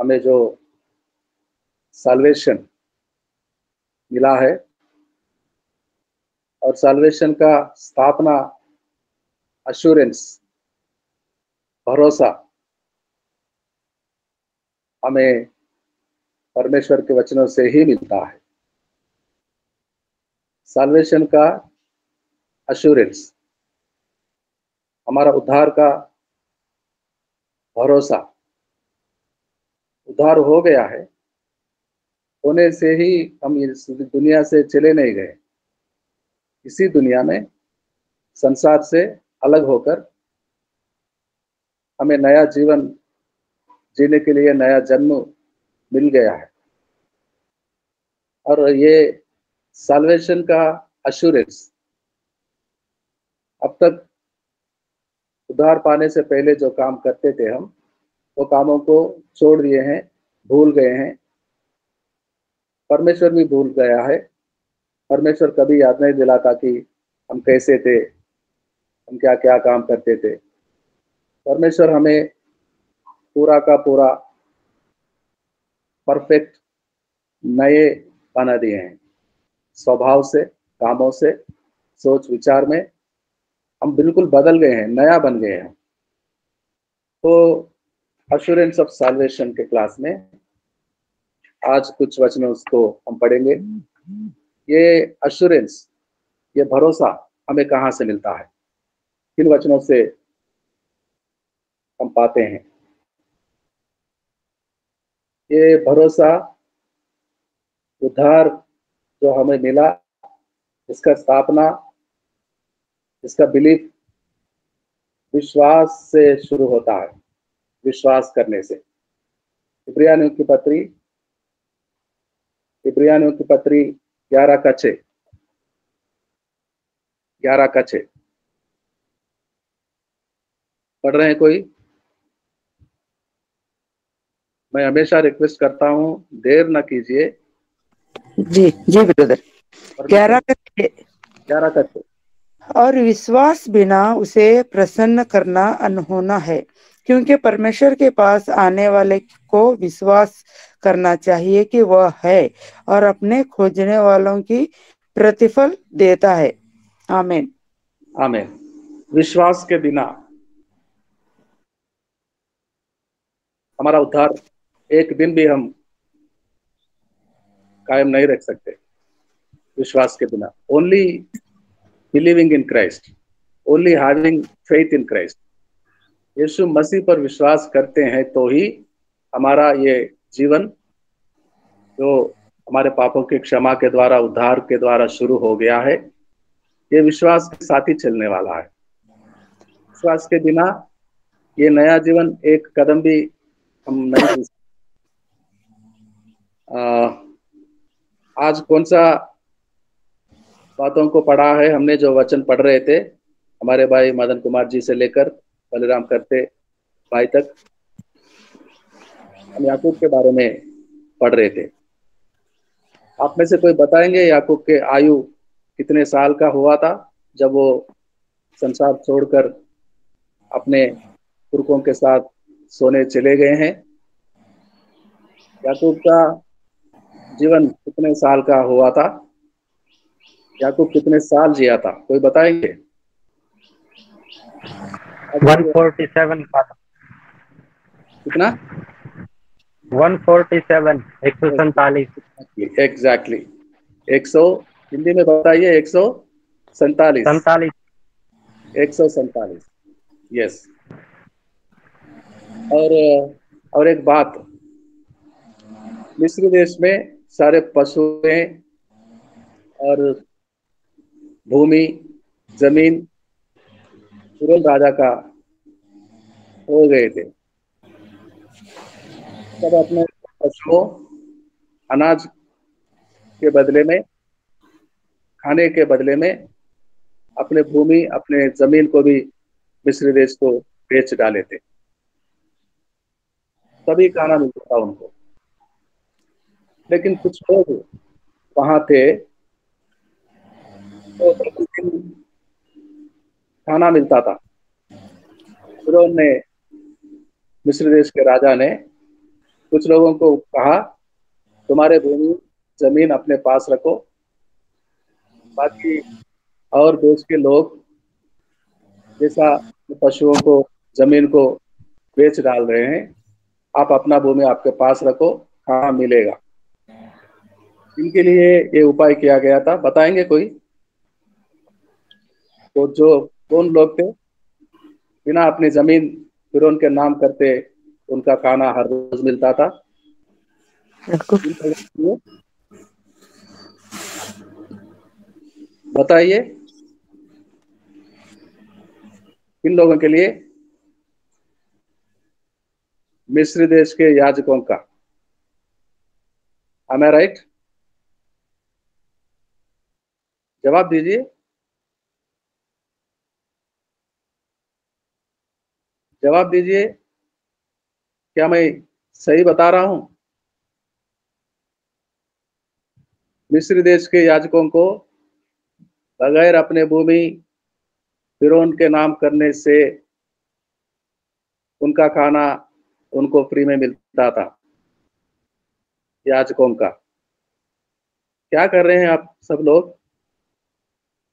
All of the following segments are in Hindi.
हमें जो साल्वेशन मिला है और साल्वेशन का स्थापना, अश्योरेंस, भरोसा हमें परमेश्वर के वचनों से ही मिलता है। साल्वेशन का अश्योरेंस, हमारा उद्धार का भरोसा, उद्धार हो गया है, होने से ही हम इस दुनिया से चले नहीं गए। इसी दुनिया में संसार से अलग होकर हमें नया जीवन जीने के लिए नया जन्म मिल गया है। और ये साल्वेशन का अश्योरेंस, अब तक उद्धार पाने से पहले जो काम करते थे हम, वो कामों को छोड़ दिए हैं, भूल गए हैं। परमेश्वर भी भूल गया है। परमेश्वर कभी याद नहीं दिलाता कि हम कैसे थे, हम क्या क्या काम करते थे। परमेश्वर हमें पूरा का पूरा परफेक्ट नए बना दिए हैं। स्वभाव से, कामों से, सोच विचार में हम बिल्कुल बदल गए हैं, नया बन गए हैं। तो अश्योरेंस ऑफ साल्वेशन के क्लास में आज कुछ वचनों उसको हम पढ़ेंगे। ये अश्योरेंस, ये भरोसा हमें कहाँ से मिलता है, किन वचनों से हम पाते हैं। ये भरोसा, उद्धार जो हमें मिला, इसका स्थापना, इसका बिलीफ विश्वास से शुरू होता है, विश्वास करने से। इब्रियानियों की पत्री 11 का 6, 11 का 6 पढ़ रहे हैं कोई? मैं हमेशा रिक्वेस्ट करता हूं, देर न कीजिए। जी जी ब्रदर। 11 का 6। और विश्वास बिना उसे प्रसन्न करना अनहोना है, क्योंकि परमेश्वर के पास आने वाले को विश्वास करना चाहिए कि वह है और अपने खोजने वालों की प्रतिफल देता है। आमीन आमीन। विश्वास के बिना हमारा उद्धार एक दिन भी हम कायम नहीं रख सकते। विश्वास के बिना, only believing in Christ, only having faith in Christ, Yeshu Masih पर विश्वास करते हैं तो ही हमारा ये जीवन जो हमारे पापों की क्षमा के द्वारा, उद्धार के द्वारा शुरू हो गया है, ये विश्वास के साथ ही चलने वाला है। विश्वास के बिना ये नया जीवन एक कदम भी हम नहीं जी सकते। आज कौन सा बातों को पढ़ा है हमने, जो वचन पढ़ रहे थे हमारे भाई मदन कुमार जी से लेकर बलिराम करते भाई तक, हम याकूब के बारे में पढ़ रहे थे। आप में से कोई बताएंगे याकूब के आयु कितने साल का हुआ था जब वो संसार छोड़कर अपने पुरखों के साथ सोने चले गए हैं? याकूब का जीवन कितने साल का हुआ था? याकूब कितने साल जिया था, कोई बताएंगे? 147 का। कितना? 147, 147। एग्जैक्टली 100, हिंदी में बताइए। 147। 147, यस। और एक बात, मिस्र देश में सारे पशुएं और भूमि, जमीन फिरौन राजा का हो गए थे। सब अपने पशुओं, अनाज के बदले में, खाने के बदले में अपने भूमि, अपने जमीन को भी मिस्र देश को बेच डाले थे। सभी खाना मिलता था उनको, लेकिन कुछ लोग वहां थे तो प्रतिदिन खाना मिलता था। फिरौन ने, मिस्र देश के राजा ने कुछ लोगों को कहा तुम्हारे भूमि जमीन अपने पास रखो, बाकी और देश के लोग जैसा पशुओं को जमीन को बेच डाल रहे हैं, आप अपना भूमि आपके पास रखो, खाना मिलेगा। इनके लिए ये उपाय किया गया था। बताएंगे कोई? तो जो कौन लोग थे बिना अपनी जमीन फिरौन के नाम करते उनका खाना हर रोज मिलता था? इन लोगों के लिए बताइए, इन लोगों के लिए? मिस्र देश के याजकों का। Am I right? जवाब दीजिए, जवाब दीजिए। क्या मैं सही बता रहा हूं? मिस्र देश के याजकों को बगैर अपने भूमि फिरौन के नाम करने से उनका खाना उनको फ्री में मिलता था। याजकों का क्या कर रहे हैं आप सब लोग?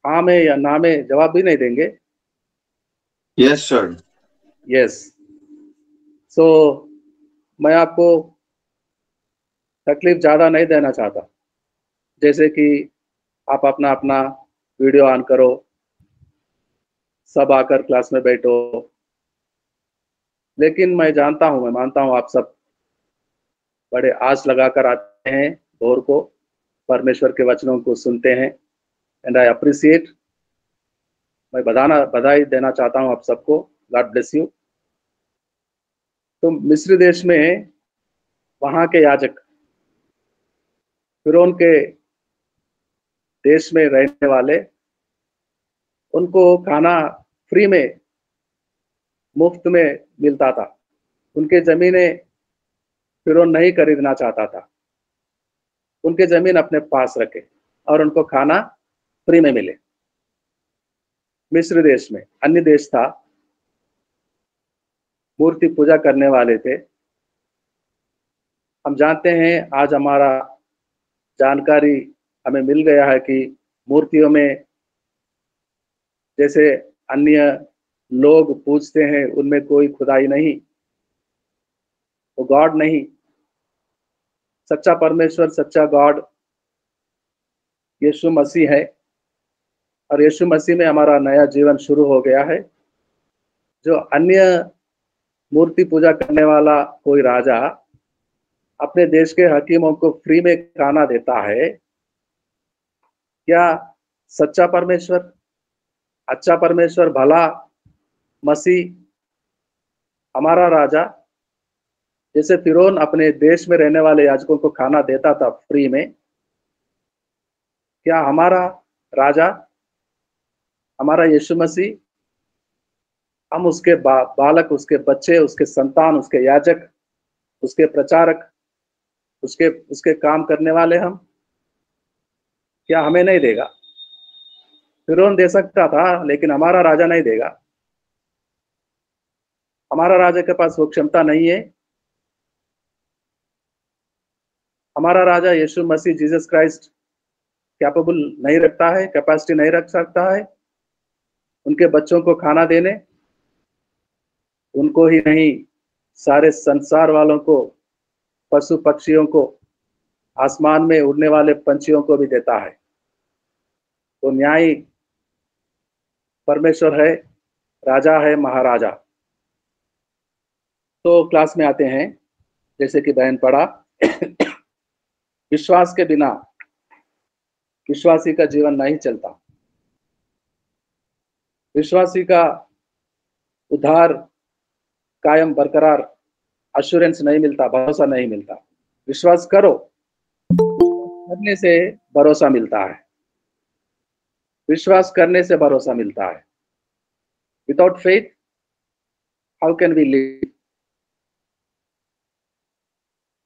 हाँ में या ना में जवाब भी नहीं देंगे? Yes, sir. यस। सो मैं आपको तकलीफ ज्यादा नहीं देना चाहता, जैसे कि आप अपना अपना वीडियो ऑन करो, सब आकर क्लास में बैठो। लेकिन मैं जानता हूं, मैं मानता हूं आप सब बड़े आस लगाकर आते हैं भोर को, परमेश्वर के वचनों को सुनते हैं, एंड आई अप्रिशिएट। मैं बधाई देना चाहता हूं आप सबको। God bless you. तो मिस्र देश में वहां के याजक फिरौन के देश में रहने वाले, उनको खाना फ्री में मुफ्त में मिलता था। उनके जमीनें फिरौन नहीं खरीदना चाहता था। उनके जमीन अपने पास रखे और उनको खाना फ्री में मिले। मिस्र देश में अन्य देश था, मूर्ति पूजा करने वाले थे। हम जानते हैं, आज हमारा जानकारी हमें मिल गया है कि मूर्तियों में जैसे अन्य लोग पूजते हैं, उनमें कोई खुदाई नहीं, वो गॉड नहीं। सच्चा परमेश्वर, सच्चा गॉड यीशु मसीह है, और यीशु मसीह में हमारा नया जीवन शुरू हो गया है। जो अन्य मूर्ति पूजा करने वाला कोई राजा अपने देश के हकीमों को फ्री में खाना देता है, क्या सच्चा परमेश्वर, अच्छा परमेश्वर, भला मसीह, हमारा राजा, जैसे फिरौन अपने देश में रहने वाले याजकों को खाना देता था फ्री में, क्या हमारा राजा, हमारा यीशु मसीह, हम उसके बालक, उसके बच्चे, उसके संतान, उसके याजक, उसके प्रचारक, उसके काम करने वाले हम, क्या हमें नहीं देगा? फिरौन दे सकता था, लेकिन हमारा राजा नहीं देगा। हमारा राजा के पास वो क्षमता नहीं है। हमारा राजा यीशु मसीह, जीसस क्राइस्ट, कैपेबल नहीं रखता है, कैपेसिटी नहीं रख सकता है उनके बच्चों को खाना देने। उनको ही नहीं, सारे संसार वालों को, पशु पक्षियों को, आसमान में उड़ने वाले पंछियों को भी देता है। वो न्यायी परमेश्वर है, राजा है, महाराजा। तो क्लास में आते हैं, जैसे कि बहन पढ़ा, विश्वास के बिना विश्वासी का जीवन नहीं चलता। विश्वासी का उद्धार कायम बरकरार अश्योरेंस नहीं मिलता, भरोसा नहीं मिलता। विश्वास करो, करने से भरोसा मिलता है। विश्वास करने से भरोसा मिलता है। Without faith how can we live?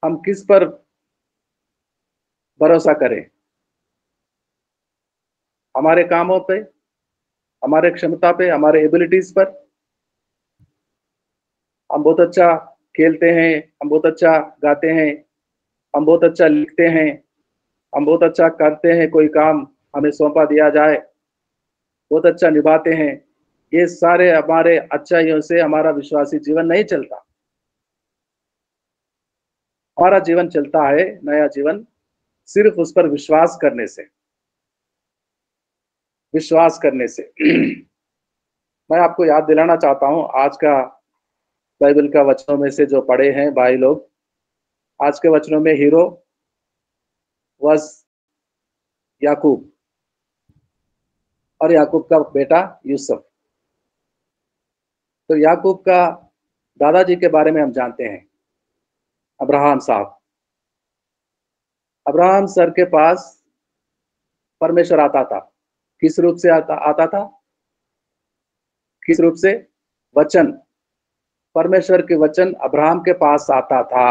हम किस पर भरोसा करें? हमारे कामों पे, हमारे क्षमता पे, हमारे एबिलिटीज पर? हम बहुत अच्छा खेलते हैं, हम बहुत अच्छा गाते हैं, हम बहुत अच्छा लिखते हैं, हम बहुत अच्छा करते हैं, कोई काम हमें सौंपा दिया जाए बहुत अच्छा निभाते हैं, ये सारे हमारे अच्छाइयों से हमारा विश्वासी जीवन नहीं चलता। हमारा जीवन चलता है, नया जीवन, सिर्फ उस पर विश्वास करने से, विश्वास करने से। मैं आपको याद दिलाना चाहता हूं, आज का बाइबल का वचनों में से जो पढ़े हैं भाई लोग, आज के वचनों में हीरो वाज याकूब और याकूब का बेटा यूसुफ। तो याकूब का दादाजी के बारे में हम जानते हैं, अब्राहम साहब। अब्राहम सर के पास परमेश्वर आता था, किस रूप से आता था? किस रूप से? वचन। परमेश्वर के वचन अब्राहम के पास आता था,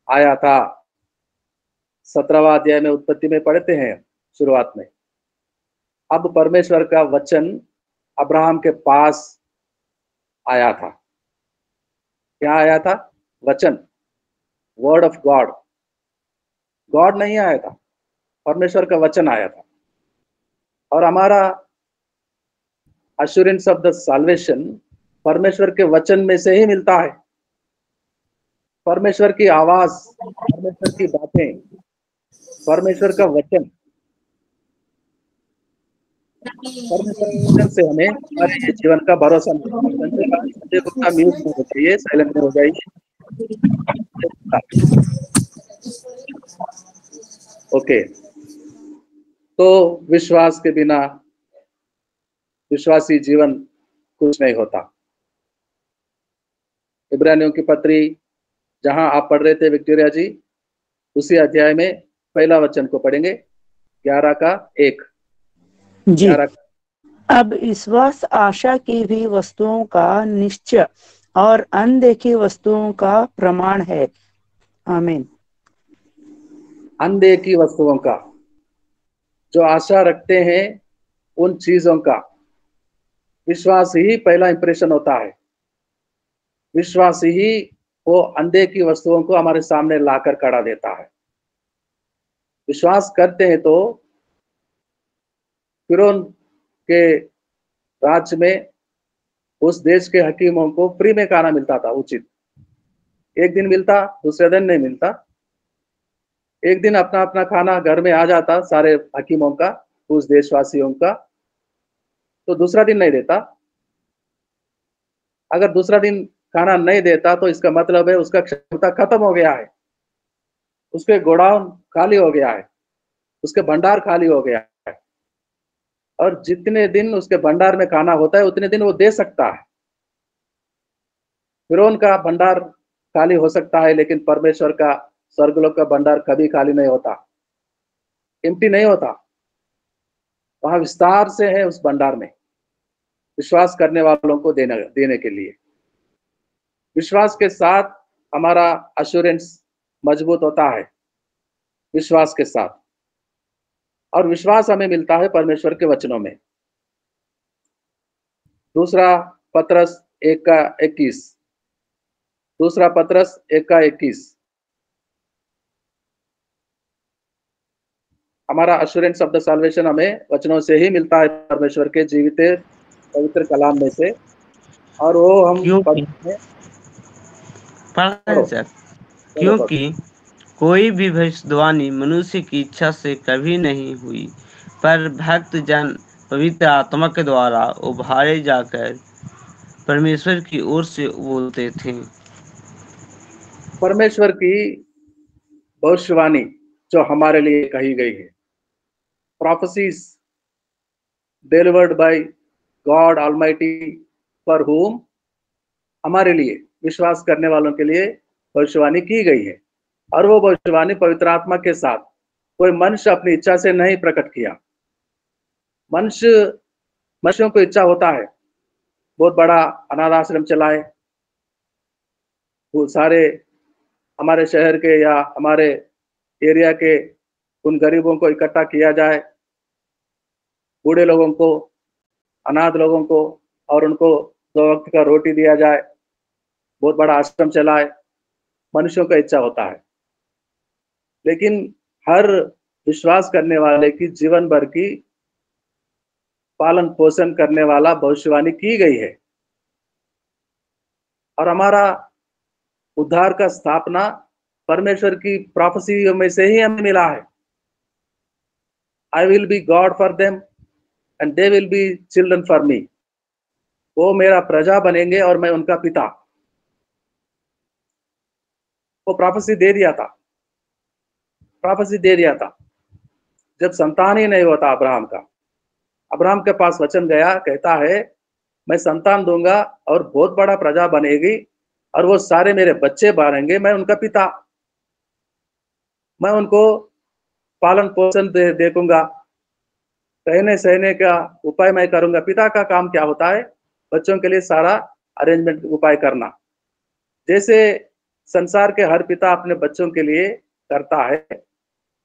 आया था। 17वां अध्याय में उत्पत्ति में पढ़ते हैं शुरुआत में। अब परमेश्वर का वचन अब्राहम के पास आया था। क्या आया था? वचन, वर्ड ऑफ गॉड। गॉड नहीं आया था, परमेश्वर का वचन आया था। और हमारा एश्योरेंस ऑफ द साल्वेशन परमेश्वर के वचन में से ही मिलता है। परमेश्वर की आवाज, परमेश्वर की बातें, परमेश्वर का वचन, परमेश्वर के वचन से हमें हमारे जीवन का भरोसा मिलता है। संजय गुप्ता म्यूट में हो जाइए, साइलेंट में हो जाइए। ओके, तो विश्वास के बिना विश्वासी जीवन कुछ नहीं होता। इब्रानियों की पत्री जहां आप पढ़ रहे थे विक्टोरिया जी, उसी अध्याय में पहला वचन को पढ़ेंगे, 11 का 1 जी। 11 का। अब विश्वास आशा की भी वस्तुओं का निश्चय और अनदेखी वस्तुओं का प्रमाण है। आमीन। अनदेखी वस्तुओं का, जो आशा रखते हैं उन चीजों का विश्वास ही पहला इंप्रेशन होता है। विश्वास ही वो अनदेखी वस्तुओं को हमारे सामने लाकर खड़ा देता है। विश्वास करते हैं तो फिरौन के राज्य में उस देश के हकीमों को फ्री में खाना मिलता था, उचित। एक दिन मिलता, दूसरे दिन नहीं मिलता। एक दिन अपना अपना खाना घर में आ जाता सारे हकीमों का, उस देशवासियों का, तो दूसरा दिन नहीं देता। अगर दूसरा दिन खाना नहीं देता तो इसका मतलब है उसका क्षमता खत्म हो गया है, उसके गोडाउन खाली हो गया है, उसके भंडार खाली हो गया है। और जितने दिन उसके भंडार में खाना होता है उतने दिन वो दे सकता है। फिरौन का भंडार खाली हो सकता है, लेकिन परमेश्वर का स्वर्गलोक का भंडार कभी खाली नहीं होता, एम्प्टी नहीं होता। वहां विस्तार से है उस भंडार में, विश्वास करने वालों को देने के लिए। विश्वास के साथ हमारा एश्योरेंस मजबूत होता है, विश्वास के साथ। और विश्वास हमें मिलता है परमेश्वर के वचनों में। दूसरा पत्रस 1 का 21, दूसरा पत्रस 1 का 21। हमारा एश्योरेंस ऑफ द साल्वेशन हमें वचनों से ही मिलता है, परमेश्वर के जीवित पवित्र कलाम में से। और वो हम क्योंकि कोई भी भविष्यवाणी मनुष्य की इच्छा से कभी नहीं हुई, पर भक्त जन पवित्र आत्मा के द्वारा उभारे जाकर परमेश्वर की ओर से बोलते थे। परमेश्वर की भविष्यवाणी जो हमारे लिए कही गई है, prophecies delivered by God Almighty, for whom, हमारे लिए, विश्वास करने वालों के लिए भविष्यवाणी की गई है। और वो भविष्यवाणी पवित्र आत्मा के साथ, कोई मनुष्य अपनी इच्छा से नहीं प्रकट किया। मनुष्यों को इच्छा होता है बहुत बड़ा अनाथ आश्रम चलाए, वो सारे हमारे शहर के या हमारे एरिया के उन गरीबों को इकट्ठा किया जाए, बूढ़े लोगों को, अनाथ लोगों को, और उनको 2 वक्त का रोटी दिया जाए, बहुत बड़ा आश्रम चलाए। मनुष्यों का इच्छा होता है, लेकिन हर विश्वास करने वाले की जीवन भर की पालन पोषण करने वाला भविष्यवाणी की गई है। और हमारा उद्धार का स्थापना परमेश्वर की प्रोफेसियों में से ही हमें मिला है। I will be God for them and they will be children for me. वो मेरा प्रजा बनेंगे और मैं उनका पिता। वो प्रोफेसी दे दिया था, प्रोफेसी दे दिया था जब संतान ही नहीं होता अब्राहम का। अब्राहम के पास वचन गया, कहता है मैं संतान दूंगा और बहुत बड़ा प्रजा बनेगी और वो सारे मेरे बच्चे बनेंगे, मैं उनका पिता, मैं उनको पालन पोषण देखूंगा, रहने सहने का उपाय मैं करूंगा। पिता का काम क्या होता है? बच्चों के लिए सारा अरेंजमेंट उपाय करना। जैसे संसार के हर पिता अपने बच्चों के लिए करता है,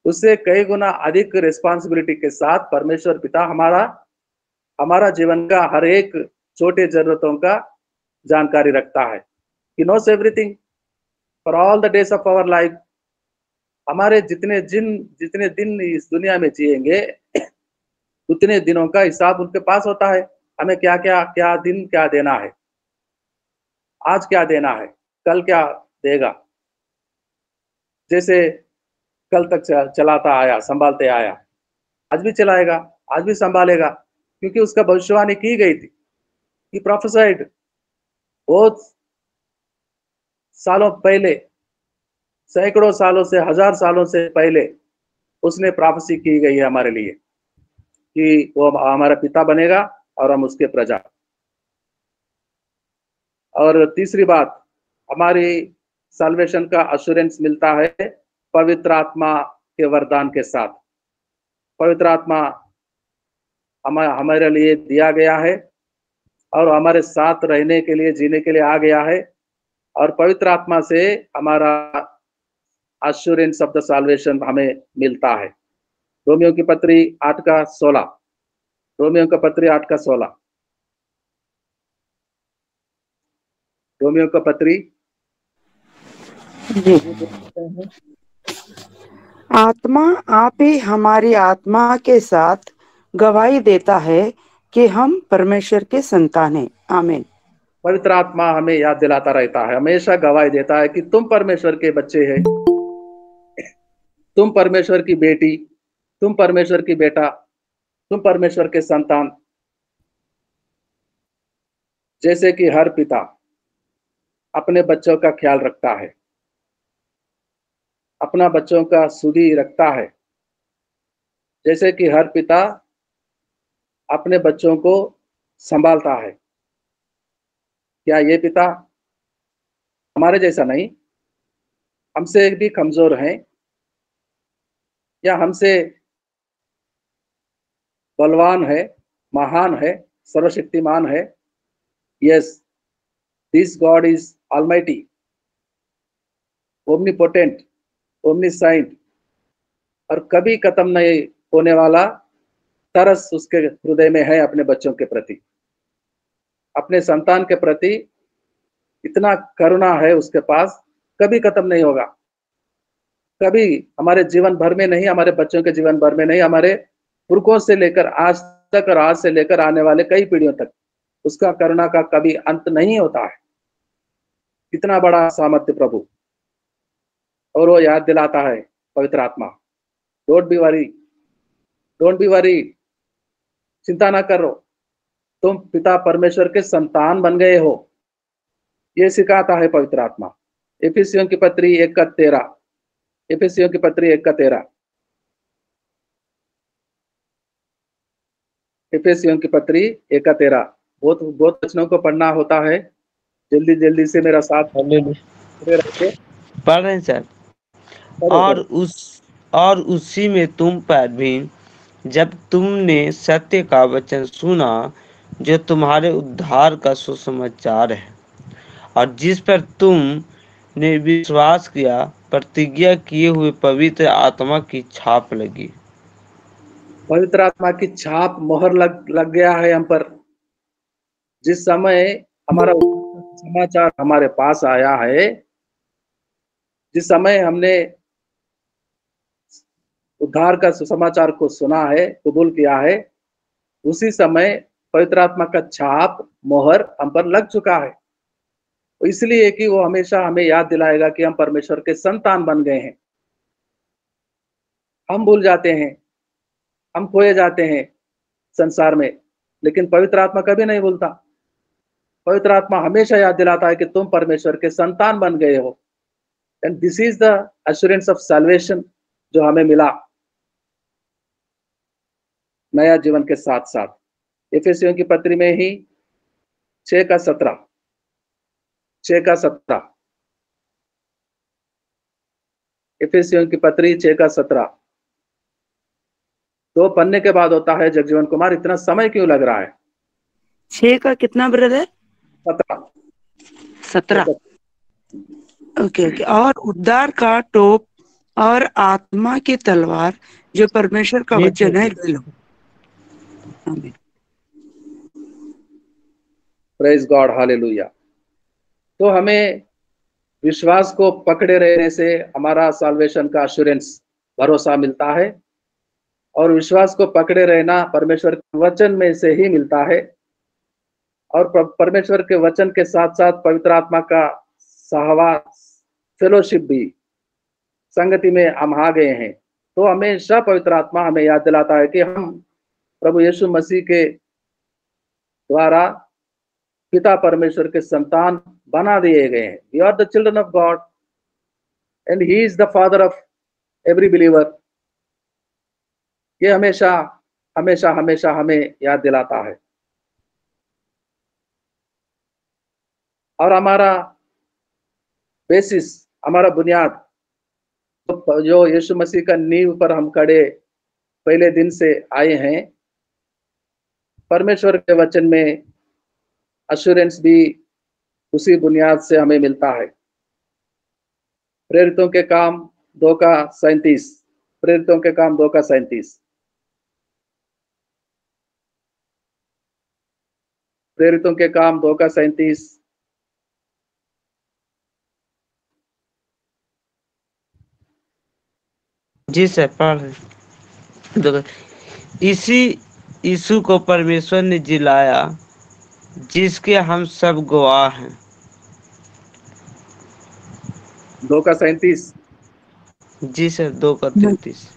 उससे कई गुना अधिक रिस्पांसिबिलिटी के साथ परमेश्वर पिता हमारा जीवन का हर एक छोटे जरूरतों का जानकारी रखता है। He knows everything for all the days of our life। हमारे जितने दिन इस दुनिया में जिएंगे उतने दिनों का हिसाब उनके पास होता है। हमें क्या दिन क्या देना है, आज क्या देना है, कल क्या देगा। जैसे कल तक चलाता आया, संभालते आया, आज भी चलाएगा, आज भी संभालेगा, क्योंकि उसका भविष्यवाणी की गई थी। He prophesied बहुत सालों पहले, सैकड़ों सालों से, हजार सालों से पहले उसने प्रोफेसी की गई है हमारे लिए कि वो हमारा पिता बनेगा और हम उसके प्रजा। और तीसरी बात, हमारी साल्वेशन का अश्योरेंस मिलता है पवित्र आत्मा के वरदान के साथ। पवित्र आत्मा हमारे लिए दिया गया है और हमारे साथ रहने के लिए, जीने के लिए आ गया है। और पवित्र आत्मा से हमारा अश्योरेंस ऑफ द साल्वेशन हमें मिलता है। रोमियो की पत्री 8:16, रोमियो का पत्री 8:16, रोमियो का पत्री जी। आत्मा आप ही हमारी आत्मा के साथ गवाही देता है कि हम परमेश्वर के संतान हैं। आमीन। पवित्र आत्मा हमें याद दिलाता रहता है, हमेशा गवाही देता है कि तुम परमेश्वर के बच्चे हैं, तुम परमेश्वर की बेटी, तुम परमेश्वर की बेटा, तुम परमेश्वर के संतान। जैसे कि हर पिता अपने बच्चों का ख्याल रखता है, अपना बच्चों का सुधि रखता है, जैसे कि हर पिता अपने बच्चों को संभालता है। क्या ये पिता हमारे जैसा नहीं, हमसे भी कमजोर हैं या हमसे बलवान है, महान है, सर्वशक्तिमान है? Yes, this God is almighty, omnipotent, ओमनीसाइंट, और कभी खत्म नहीं होने वाला तरस उसके हृदय में है अपने बच्चों के प्रति, अपने संतान के प्रति इतना करुणा है उसके पास, कभी खत्म नहीं होगा। कभी हमारे जीवन भर में नहीं, हमारे बच्चों के जीवन भर में नहीं, हमारे पुरखों से लेकर आज तक और आज से लेकर आने वाले कई पीढ़ियों तक उसका करुणा का कभी अंत नहीं होता है। कितना बड़ा सामर्थ्य प्रभु। और वो याद दिलाता है पवित्र आत्मा, don't be worry, don't be worry, चिंता ना करो, तुम पिता परमेश्वर के संतान बन गए हो। ये सिखाता है पवित्र आत्मा। इफिसियों की पत्री 1:13, इफिसियों की पत्री 1:13, इफिसियों की पत्री 1:13। बहुत वचनों को पढ़ना होता है, जल्दी जल्दी से मेरा साथ पढ़ रहे हैं सर। और उसी में तुम पर भी जब तुमने सत्य का वचन सुना जो तुम्हारे उद्धार का सुसमाचार है, और जिस पर तुमने विश्वास किया, प्रतिज्ञा किए हुए पवित्र आत्मा की छाप लगी। पवित्र आत्मा की छाप, मोहर लग गया है हम पर। जिस समय हमारा समाचार हमारे पास आया है, जिस समय हमने उद्धार का सुसमाचार को सुना है, कबूल किया है, उसी समय पवित्र आत्मा का छाप, मोहर हम पर लग चुका है। इसलिए कि वो हमेशा हमें याद दिलाएगा कि हम परमेश्वर के संतान बन गए हैं। हम भूल जाते हैं, हम खोए जाते हैं संसार में, लेकिन पवित्र आत्मा कभी नहीं भूलता। पवित्र आत्मा हमेशा याद दिलाता है कि तुम परमेश्वर के संतान बन गए हो। And this is the assurance of salvation जो हमें मिला नया जीवन के साथ साथ। इफिसियों की पत्री में ही 6:17 इफिसियों की पत्री 6:17 तो पढ़ने के बाद होता है, जगजीवन कुमार इतना समय क्यों लग रहा है? 6 का कितना ब्रदर? 17 ओके। और उद्धार का टोप और आत्मा की तलवार जो परमेश्वर का वचन है ले लो। आमीन। Praise God, hallelujah. तो हमें विश्वास को पकड़े रहने से हमारा साल्वेशन का एश्योरेंस, भरोसा मिलता है, और विश्वास को पकड़े रहना परमेश्वर के वचन में से ही मिलता है। और परमेश्वर के वचन के साथ साथ पवित्र आत्मा का सहवास, फेलोशिप भी, संगति में हम आ गए हैं। तो हमेशा पवित्र आत्मा हमें याद दिलाता है कि हम प्रभु यीशु मसीह के द्वारा पिता परमेश्वर के संतान बना दिए गए हैं। We are the children of God and he is the father of every believer. ये हमेशा हमेशा हमेशा हमें याद दिलाता है। और हमारा बेसिस, हमारा बुनियाद, जो यीशु मसीह का नींव पर हम खड़े पहले दिन से आए हैं, परमेश्वर के वचन में एश्योरेंस भी उसी बुनियाद से हमें मिलता है। प्रेरितों के काम 2:37 प्रेरितों के काम 2:37 प्रेरितों के काम 2:37 जी सर, पढ़। इसी यीशु को परमेश्वर ने जिलाया, जिसके हम सब गवाह हैं। 2:37 जी सर, 2:33।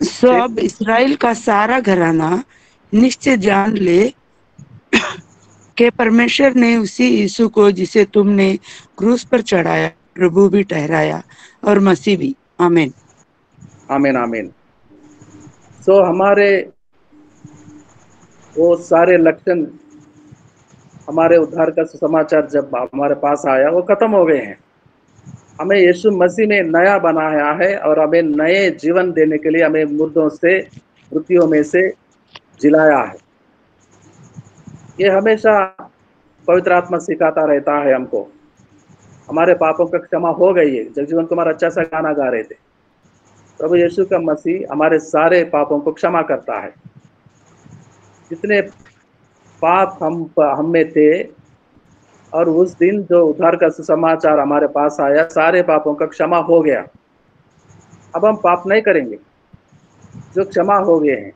सब इसराइल का सारा घराना निश्चय जान ले कि परमेश्वर ने उसी यीशु को, जिसे तुमने क्रूस पर चढ़ाया, प्रभु भी ठहराया और मसीह भी। आमीन, आमीन, आमीन। सो हमारे वो सारे लक्षण, हमारे उद्धार का समाचार जब हमारे पास आया, वो खत्म हो गए हैं। हमें यीशु मसीह ने नया बनाया है और हमें नए जीवन देने के लिए हमें मुर्दों से, मृत्युओं में से जिलाया है। ये हमेशा पवित्र आत्मा सिखाता रहता है हमको। हमारे पापों का क्षमा हो गई है। जगजीवन कुमार अच्छा सा गाना गा रहे थे। प्रभु यीशु का मसीह हमारे सारे पापों को क्षमा करता है। जितने पाप हम में थे, और उस दिन जो उद्धार का सुसमाचार हमारे पास आया, सारे पापों का क्षमा हो गया। अब हम पाप नहीं करेंगे, जो क्षमा हो गए हैं।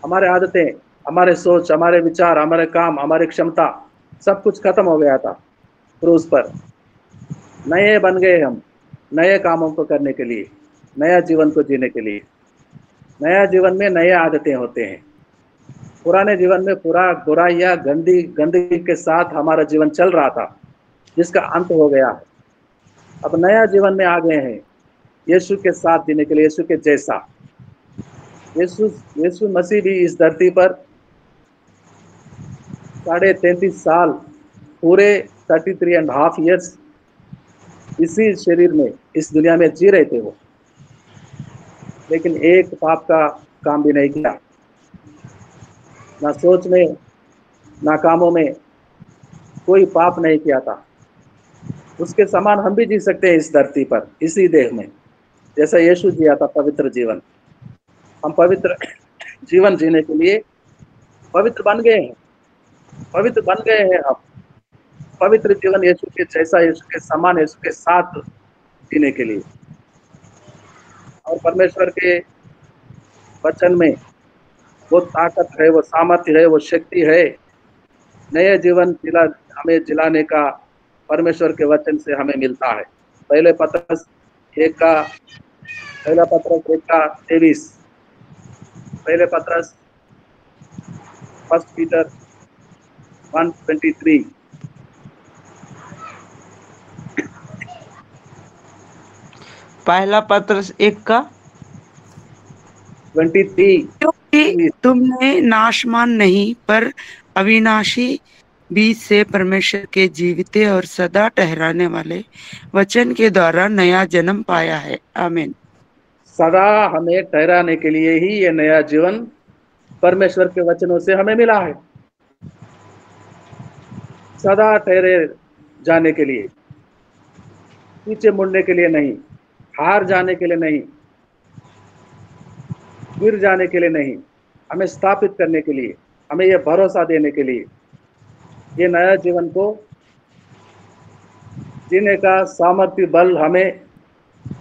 हमारे आदतें, हमारे सोच, हमारे विचार, हमारे काम, हमारी क्षमता, सब कुछ खत्म हो गया था क्रूस पर। नए बन गए हम, नए कामों को करने के लिए, नया जीवन को जीने के लिए। नया जीवन में नए आदतें होते हैं। पुराने जीवन में पूरा बुराइयां, गंदगी के साथ हमारा जीवन चल रहा था, जिसका अंत हो गया है। अब नया जीवन में आ गए हैं, यीशु के साथ जीने के लिए, यीशु के जैसा। यीशु मसीह भी इस धरती पर 33.5 साल, पूरे 33.5 ईयर्स इसी शरीर में, इस दुनिया में जी रहे थे वो, लेकिन एक पाप का काम भी नहीं किया। ना सोच में, ना कामों में कोई पाप नहीं किया था। उसके समान हम भी जी सकते हैं इस धरती पर, इसी देह में, जैसा यीशु जिया था पवित्र जीवन। हम पवित्र जीवन जीने के लिए पवित्र बन गए हैं, पवित्र बन गए हैं हम। पवित्र जीवन यीशु के जैसा, यीशु के समान, यीशु के साथ जीने के लिए। और परमेश्वर के वचन में वो ताकत है, वो सामर्थ्य है, वो शक्ति है। नए जीवन हमें जिलाने का परमेश्वर के वचन से हमें मिलता है। पहला पत्रस 1:23, पहले पत्रस 1 पीटर 1:23। पहला पत्रस 1:23। क्योंकि तुमने नाशमान नहीं पर अविनाशी बीज से परमेश्वर के जीविते और सदा ठहराने वाले वचन के द्वारा नया जन्म पाया है। आमीन। सदा हमें ठहराने के लिए ही ये नया जीवन परमेश्वर के वचनों से हमें मिला है। सदा ठहरे जाने के लिए, पीछे मुड़ने के लिए नहीं, हार जाने के लिए नहीं, गिर जाने के लिए नहीं, हमें स्थापित करने के लिए, हमें यह भरोसा देने के लिए, ये नया जीवन को जीने का सामर्थ्य बल हमें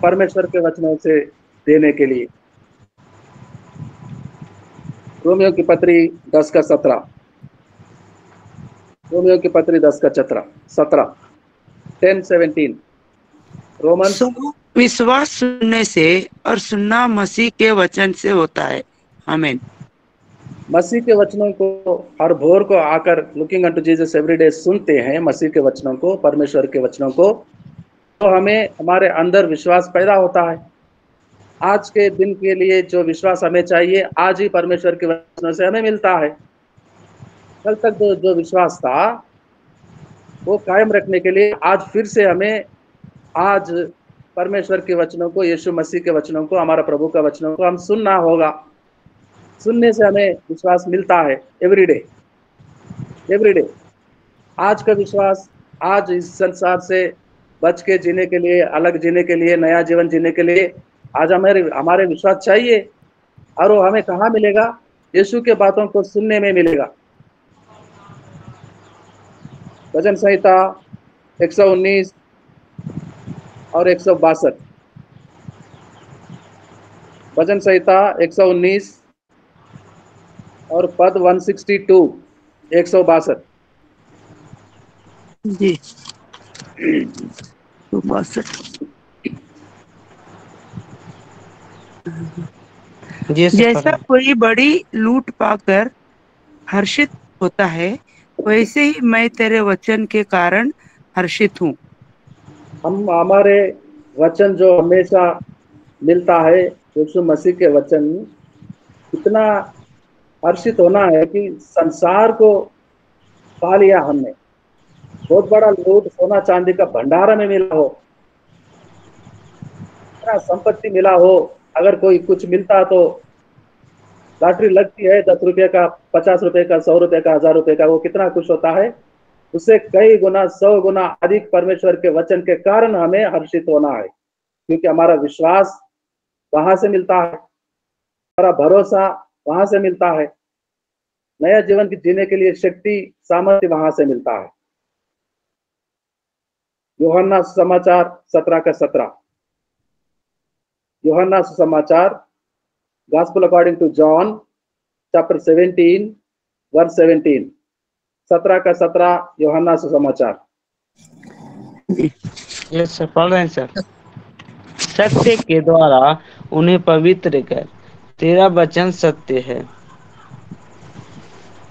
परमेश्वर के वचनों से देने के लिए। रोमियो की पत्री 10:17, रोमियो की पत्री 10:17, 10:17। रोमन सो विश्वास सुनने से और सुनना मसीह के वचन से होता है। आमीन। मसीह के वचनों को हर भोर को आकर लुकिंग अनटू जीसस एवरीडे सुनते हैं, मसीह के वचनों को, परमेश्वर के वचनों को, तो हमें हमारे अंदर विश्वास पैदा होता है। आज के दिन के लिए जो विश्वास हमें चाहिए, आज ही परमेश्वर के वचनों से हमें मिलता है। कल तक जो विश्वास था वो कायम रखने के लिए आज फिर से हमें आज परमेश्वर के वचनों को, यीशु मसीह के वचनों को, हमारा प्रभु का वचनों को हम सुनना होगा। सुनने से हमें विश्वास मिलता है एवरीडे। आज का विश्वास, आज इस संसार से बच के जीने के लिए, अलग जीने के लिए, नया जीवन जीने के लिए आज हमारे विश्वास चाहिए। और वो हमें कहाँ मिलेगा? यीशु के बातों को सुनने में मिलेगा। भजन संहिता 119 और 162, भजन संहिता 119 और पद 162, 162। जी 162। जैसा कोई बड़ी लूट पाकर हर्षित होता है, वैसे ही मैं तेरे वचन के कारण हर्षित हूँ। हम हमारे वचन जो हमेशा मिलता है, यीशु मसीह के वचन, इतना हर्षित होना है कि संसार को पा लिया हमने। बहुत बड़ा लूट, सोना चांदी का भंडारा में मिला हो, इतना संपत्ति मिला हो, अगर कोई कुछ मिलता तो लॉटरी लगती है 10 रुपए का, 50 रुपए का, 100 रुपए का, 1000 रुपए का, वो कितना खुश होता है। उससे कई गुना, 100 गुना अधिक परमेश्वर के वचन के कारण हमें हर्षित होना है, क्योंकि हमारा विश्वास वहां से मिलता है, हमारा भरोसा वहां से मिलता है, नया जीवन की जीने के लिए शक्ति, सामर्थ्य वहां से मिलता है। यूहन्ना सुसमाचार 17:17, यूहन्ना सुसमाचार, Gospel according to John, chapter 17, verse 17, 17:17, यूहन्ना सुसमाचार। यस सर, पढ़ रहे हैं सर। सत्य के द्वारा उन्हें पवित्र कर, तेरा वचन सत्य है।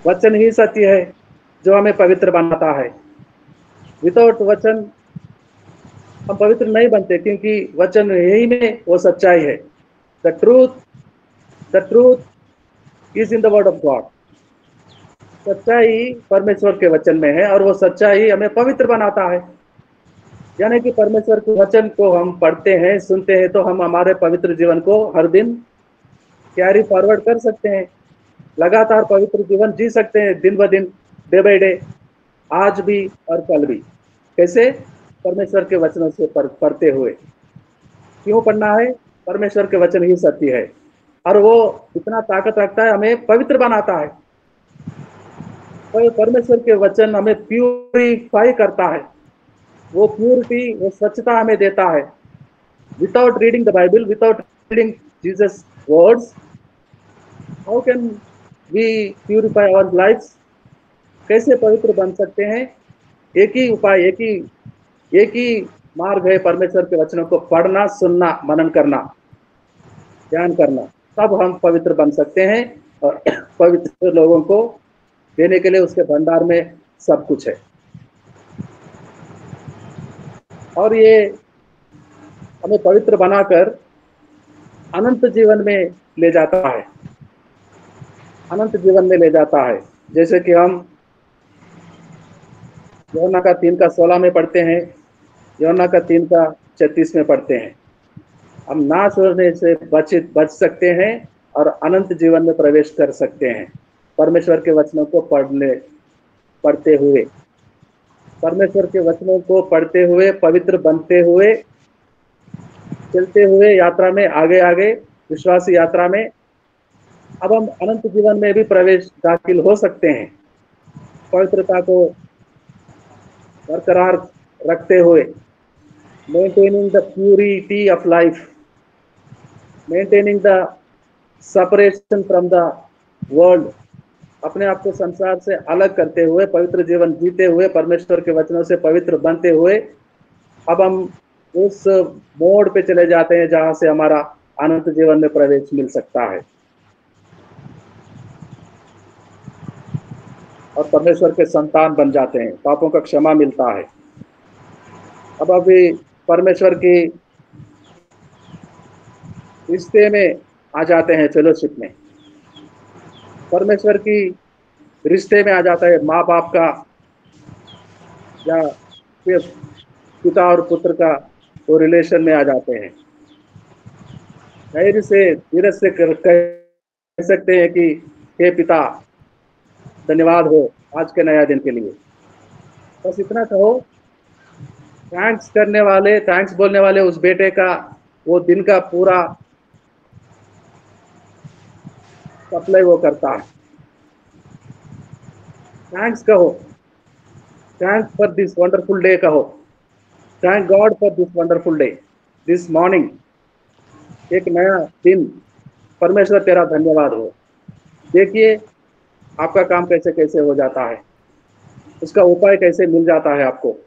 वचन ही सत्य है जो हमें पवित्र बनाता है। विदाउट वचन हम पवित्र नहीं बनते, क्योंकि वचन यही में वो सच्चाई है। The truth is in the word of God. सच्चाई परमेश्वर के वचन में है, और वो सच्चाई हमें पवित्र बनाता है। यानी कि परमेश्वर के वचन को हम पढ़ते हैं, सुनते हैं, तो हम हमारे पवित्र जीवन को हर दिन कैरी फॉरवर्ड कर सकते हैं, लगातार पवित्र जीवन जी सकते हैं, दिन ब दिन, डे बाय डे, आज भी और कल भी। कैसे? परमेश्वर के वचनों से पढ़ते हुए। क्यों पढ़ना है? परमेश्वर के वचन ही सत्य है, और वो इतना ताकत रखता है, हमें पवित्र बनाता है। तो परमेश्वर के वचन हमें प्यूरिफाई करता है, वो प्यूरिटी, वो स्वच्छता हमें देता है। Without reading the Bible, without reading Jesus' words, how can we purify our lives? कैसे पवित्र बन सकते हैं? एक ही उपाय, एक ही मार्ग है परमेश्वर के वचनों को पढ़ना, सुनना, मनन करना, ध्यान करना, तब हम पवित्र बन सकते हैं। और पवित्र लोगों को देने के लिए उसके भंडार में सब कुछ है। और ये हमें पवित्र बनाकर अनंत जीवन में ले जाता है, अनंत जीवन में ले जाता है। जैसे कि हम यूहन्ना का 3:16 में पढ़ते हैं, यूहन्ना का 3:36 में पढ़ते हैं, हम नाश होने से बच सकते हैं और अनंत जीवन में प्रवेश कर सकते हैं परमेश्वर के वचनों को पढ़ते हुए, परमेश्वर के वचनों को पढ़ते हुए, पवित्र बनते हुए, चलते हुए यात्रा में आगे आगे, विश्वासी यात्रा में अब हम अनंत जीवन में भी प्रवेश दाखिल हो सकते हैं। पवित्रता को बरकरार रखते हुए, maintaining the purity of life, maintaining the separation from the world, अपने आप को संसार से अलग करते हुए, पवित्र जीवन जीते हुए, परमेश्वर के वचनों से पवित्र बनते हुए, अब हम उस मोड़ पे चले जाते हैं जहां से हमारा अनंत जीवन में प्रवेश मिल सकता है और परमेश्वर के संतान बन जाते हैं, पापों का क्षमा मिलता है। अब अभी परमेश्वर की रिश्ते में आ जाते हैं, फेलोशिप में, परमेश्वर की रिश्ते में आ जाता है, माँ बाप का या फिर पिता और पुत्र का वो रिलेशन में आ जाते हैं। धैर्य से, धीरज से कह सकते हैं कि हे पिता, धन्यवाद हो आज के नया दिन के लिए। बस इतना कहो, थैंक्स करने वाले, थैंक्स बोलने वाले उस बेटे का वो दिन का पूरा सप्लाई वो करता है। थैंक्स कहो, thanks for this wonderful day कहो, thank God for this wonderful day, this morning, एक नया दिन, परमेश्वर तेरा धन्यवाद हो। देखिए आपका काम कैसे कैसे हो जाता है, उसका उपाय कैसे मिल जाता है आपको,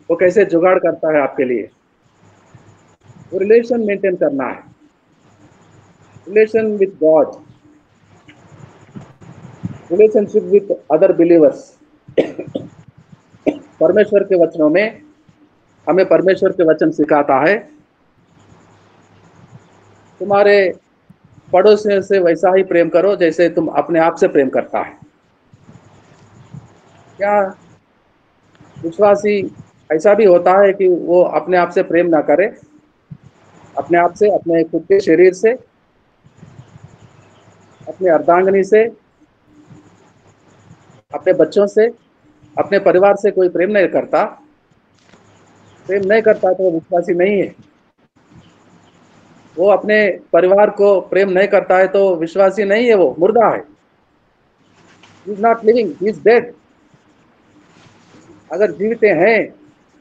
वो कैसे जुगाड़ करता है आपके लिए। वो रिलेशन मेंटेन करना है, relation with God, relationship with other believers. परमेश्वर के वचनों में हमें परमेश्वर के वचन सिखाता है, तुम्हारे पड़ोसियों से वैसा ही प्रेम करो जैसे तुम अपने आप से प्रेम करता है। क्या विश्वासी ऐसा भी होता है कि वो अपने आप से प्रेम ना करे, अपने आप से, अपने खुद के शरीर से, अपने अर्धांगिनी से, अपने बच्चों से, अपने परिवार से कोई प्रेम नहीं करता? प्रेम नहीं करता तो वो विश्वासी नहीं है। वो अपने परिवार को प्रेम नहीं करता है तो विश्वासी नहीं है, वो मुर्दा है। He is not living, he is dead। अगर जीवित हैं,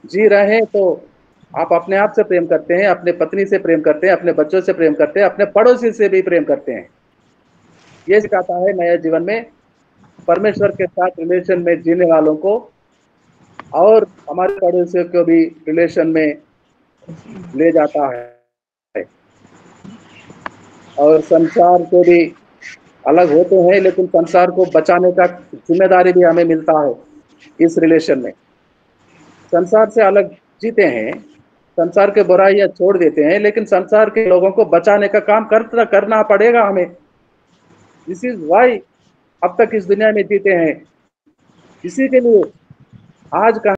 जी रहे हैं, तो आप अपने आप से प्रेम करते हैं, अपने पत्नी से प्रेम करते हैं, अपने बच्चों से प्रेम करते हैं, अपने पड़ोसी से भी प्रेम करते हैं। ये सिखाता है नए जीवन में परमेश्वर के साथ रिलेशन में जीने वालों को, और हमारे पड़ोसियों को भी रिलेशन में ले जाता है। और संसार से भी अलग होते हैं, लेकिन संसार को बचाने का जिम्मेदारी भी हमें मिलता है इस रिलेशन में। संसार से अलग जीते हैं, संसार के बुराइयां छोड़ देते हैं, लेकिन संसार के लोगों को बचाने का काम करना पड़ेगा हमें। दिस इज वाई अब तक इस दुनिया में जीते हैं, इसी के लिए आज का